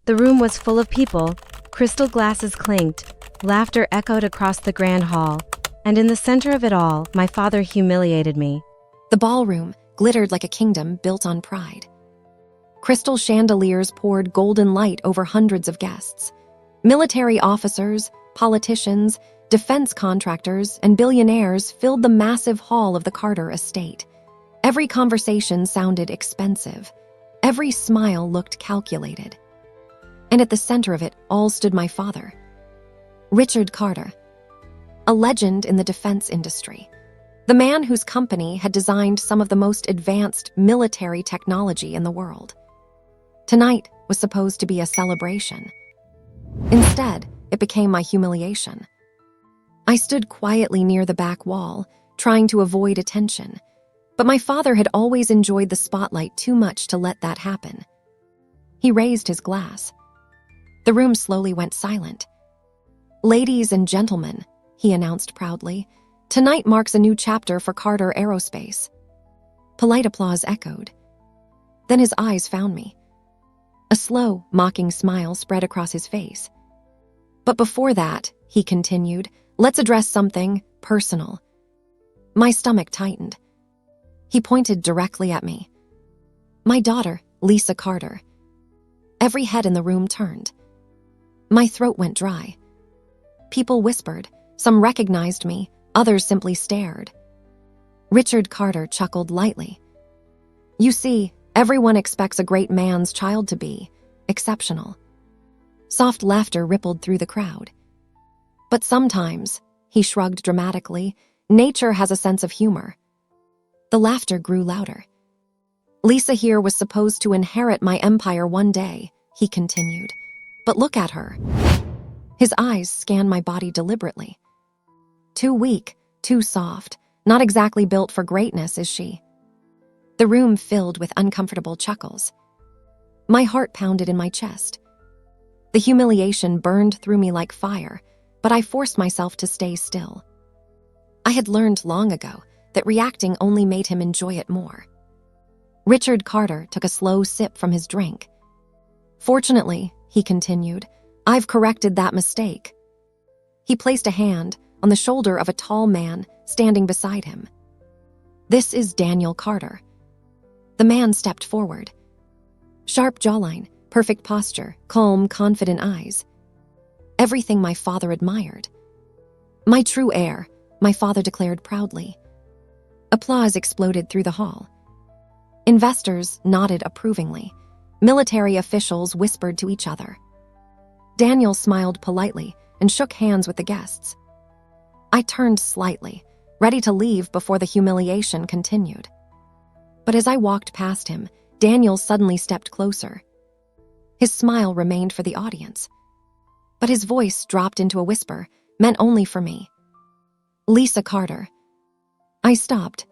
The room was full of people, crystal glasses clinked, laughter echoed across the grand hall, and in the center of it all, my father humiliated me. The ballroom glittered like a kingdom built on pride. Crystal chandeliers poured golden light over hundreds of guests. Military officers, politicians, defense contractors, and billionaires filled the massive hall of the Carter estate. Every conversation sounded expensive. Every smile looked calculated. And at the center of it all stood my father, Richard Carter, a legend in the defense industry. The man whose company had designed some of the most advanced military technology in the world. Tonight was supposed to be a celebration. Instead, it became my humiliation. I stood quietly near the back wall, trying to avoid attention, but my father had always enjoyed the spotlight too much to let that happen. He raised his glass. The room slowly went silent. "Ladies and gentlemen," he announced proudly, "tonight marks a new chapter for Carter Aerospace." Polite applause echoed. Then his eyes found me. A slow, mocking smile spread across his face. "But before that," he continued, "let's address something personal." My stomach tightened. He pointed directly at me. "My daughter, Lisa Carter." Every head in the room turned. My throat went dry. People whispered. Some recognized me, others simply stared. Richard Carter chuckled lightly. "You see, everyone expects a great man's child to be exceptional." Soft laughter rippled through the crowd. "But sometimes," he shrugged dramatically, "nature has a sense of humor." The laughter grew louder. "Lisa here was supposed to inherit my empire one day," he continued. "But look at her." His eyes scanned my body deliberately. "Too weak, too soft, not exactly built for greatness, is she?" The room filled with uncomfortable chuckles. My heart pounded in my chest. The humiliation burned through me like fire, but I forced myself to stay still. I had learned long ago that reacting only made him enjoy it more. Richard Carter took a slow sip from his drink. "Fortunately," he continued, "I've corrected that mistake." He placed a hand on the shoulder of a tall man standing beside him. "This is Daniel Carter." The man stepped forward. Sharp jawline, perfect posture, calm, confident eyes. Everything my father admired. "My true heir," my father declared proudly. Applause exploded through the hall. Investors nodded approvingly. Military officials whispered to each other. Daniel smiled politely and shook hands with the guests. I turned slightly, ready to leave before the humiliation continued. But as I walked past him, Daniel suddenly stepped closer. His smile remained for the audience, but his voice dropped into a whisper, meant only for me. "Lisa Carter." I stopped.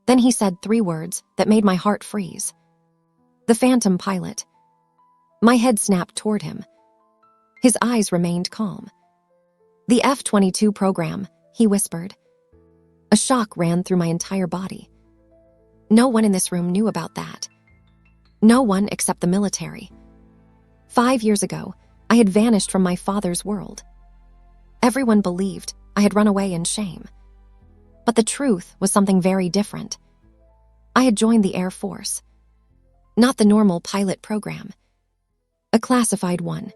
Then he said 3 words that made my heart freeze. "The Phantom pilot." My head snapped toward him. His eyes remained calm. "The F-22 program," he whispered. A shock ran through my entire body. No one in this room knew about that. No one except the military. 5 years ago, I had vanished from my father's world. Everyone believed I had run away in shame. But the truth was something very different. I had joined the Air Force. Not the normal pilot program. A classified one.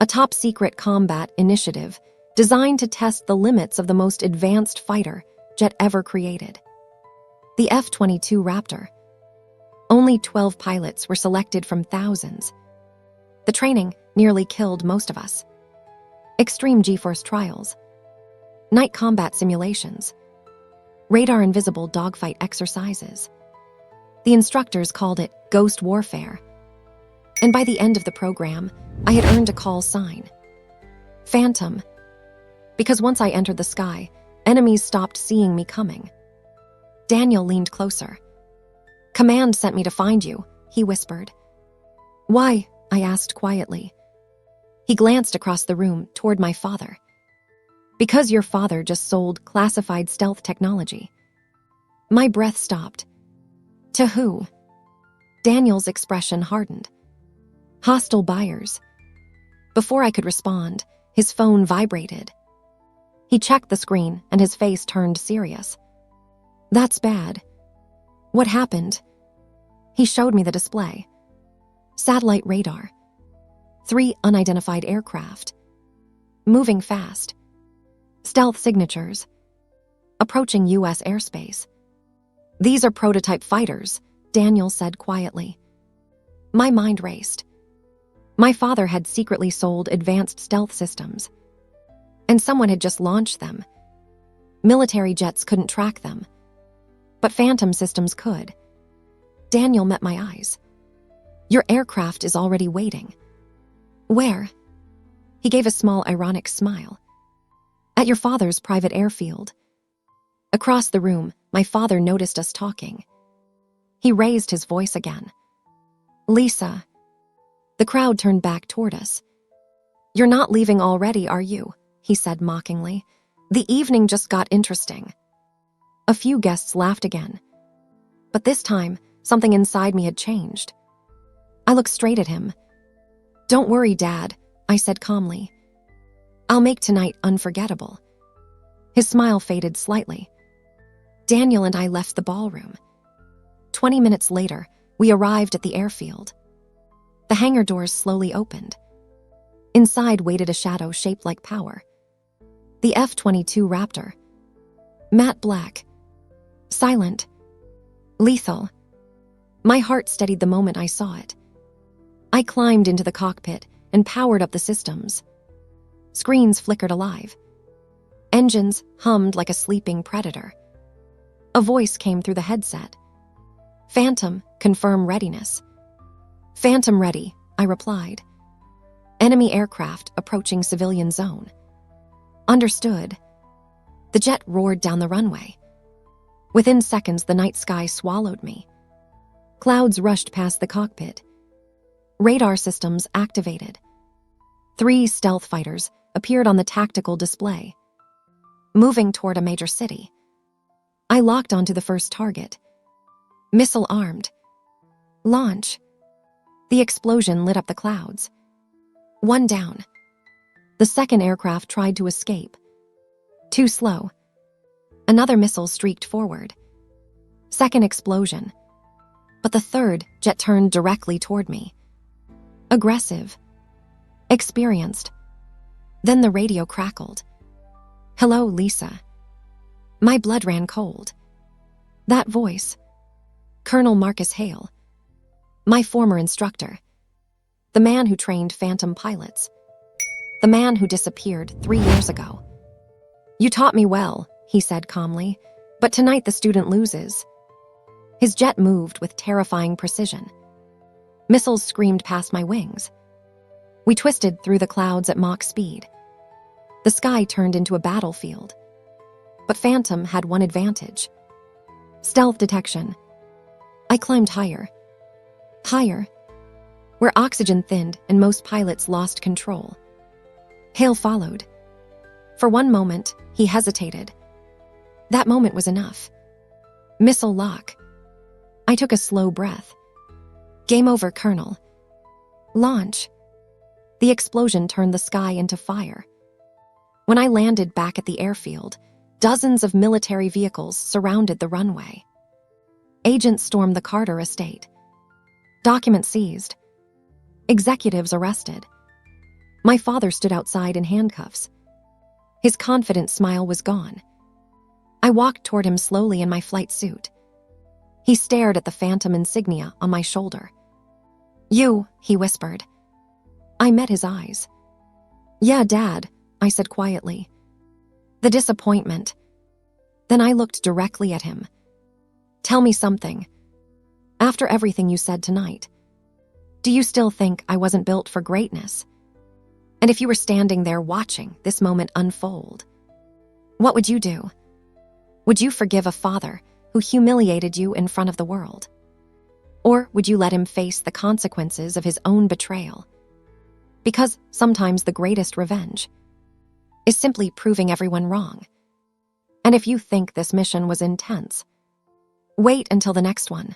A top-secret combat initiative designed to test the limits of the most advanced fighter jet ever created. The F-22 Raptor. Only 12 pilots were selected from thousands. The training nearly killed most of us. Extreme G-force trials. Night combat simulations. Radar-invisible dogfight exercises. The instructors called it ghost warfare. And by the end of the program, I had earned a call sign. Phantom. Because once I entered the sky, enemies stopped seeing me coming. Daniel leaned closer. "Command sent me to find you," he whispered. "Why?" I asked quietly. He glanced across the room toward my father. "Because your father just sold classified stealth technology." My breath stopped. "To who?" Daniel's expression hardened. Hostile buyers. Before I could respond, his phone vibrated. He checked the screen and his face turned serious. That's bad. What happened? He showed me the display. Satellite radar. 3 unidentified aircraft. Moving fast. Stealth signatures. Approaching U.S. airspace. These are prototype fighters, Daniel said quietly. My mind raced. My father had secretly sold advanced stealth systems. And someone had just launched them. Military jets couldn't track them. But Phantom systems could. Daniel met my eyes. Your aircraft is already waiting. Where? He gave a small ironic smile. At your father's private airfield. Across the room, my father noticed us talking. He raised his voice again. Lisa. The crowd turned back toward us. You're not leaving already, are you? He said mockingly. The evening just got interesting. A few guests laughed again. But this time, something inside me had changed. I looked straight at him. Don't worry, Dad, I said calmly. I'll make tonight unforgettable. His smile faded slightly. Daniel and I left the ballroom. 20 minutes later, we arrived at the airfield. The hangar doors slowly opened. Inside waited a shadow shaped like power. The F-22 Raptor. Matte black. Silent. Lethal. My heart steadied the moment I saw it. I climbed into the cockpit and powered up the systems. Screens flickered alive. Engines hummed like a sleeping predator. A voice came through the headset. Phantom, confirm readiness. Phantom ready, I replied. Enemy aircraft approaching civilian zone. Understood. The jet roared down the runway. Within seconds, the night sky swallowed me. Clouds rushed past the cockpit. Radar systems activated. 3 stealth fighters appeared on the tactical display, moving toward a major city. I locked onto the first target. Missile armed. Launch. The explosion lit up the clouds. 1 down. The second aircraft tried to escape. Too slow. Another missile streaked forward. Second explosion. But the third jet turned directly toward me. Aggressive. Experienced. Then the radio crackled. Hello, Lisa. My blood ran cold. That voice. Colonel Marcus Hale. My former instructor. The man who trained Phantom pilots. The man who disappeared 3 years ago. You taught me well, he said calmly, but tonight the student loses. His jet moved with terrifying precision. Missiles screamed past my wings. We twisted through the clouds at Mach speed. The sky turned into a battlefield. But Phantom had one advantage. Stealth detection. I climbed higher. Higher. Where oxygen thinned and most pilots lost control. Hale followed. For one moment, he hesitated. That moment was enough. Missile lock. I took a slow breath. Game over, Colonel. Launch. The explosion turned the sky into fire. When I landed back at the airfield, dozens of military vehicles surrounded the runway. Agents stormed the Carter estate. Documents seized. Executives arrested. My father stood outside in handcuffs. His confident smile was gone. I walked toward him slowly in my flight suit. He stared at the Phantom insignia on my shoulder. You, he whispered. I met his eyes. Yeah, Dad, I said quietly. The disappointment. Then I looked directly at him. Tell me something. After everything you said tonight, do you still think I wasn't built for greatness? And if you were standing there watching this moment unfold, what would you do? Would you forgive a father who humiliated you in front of the world? Or would you let him face the consequences of his own betrayal? Because sometimes the greatest revenge is simply proving everyone wrong. And if you think this mission was intense, wait until the next one.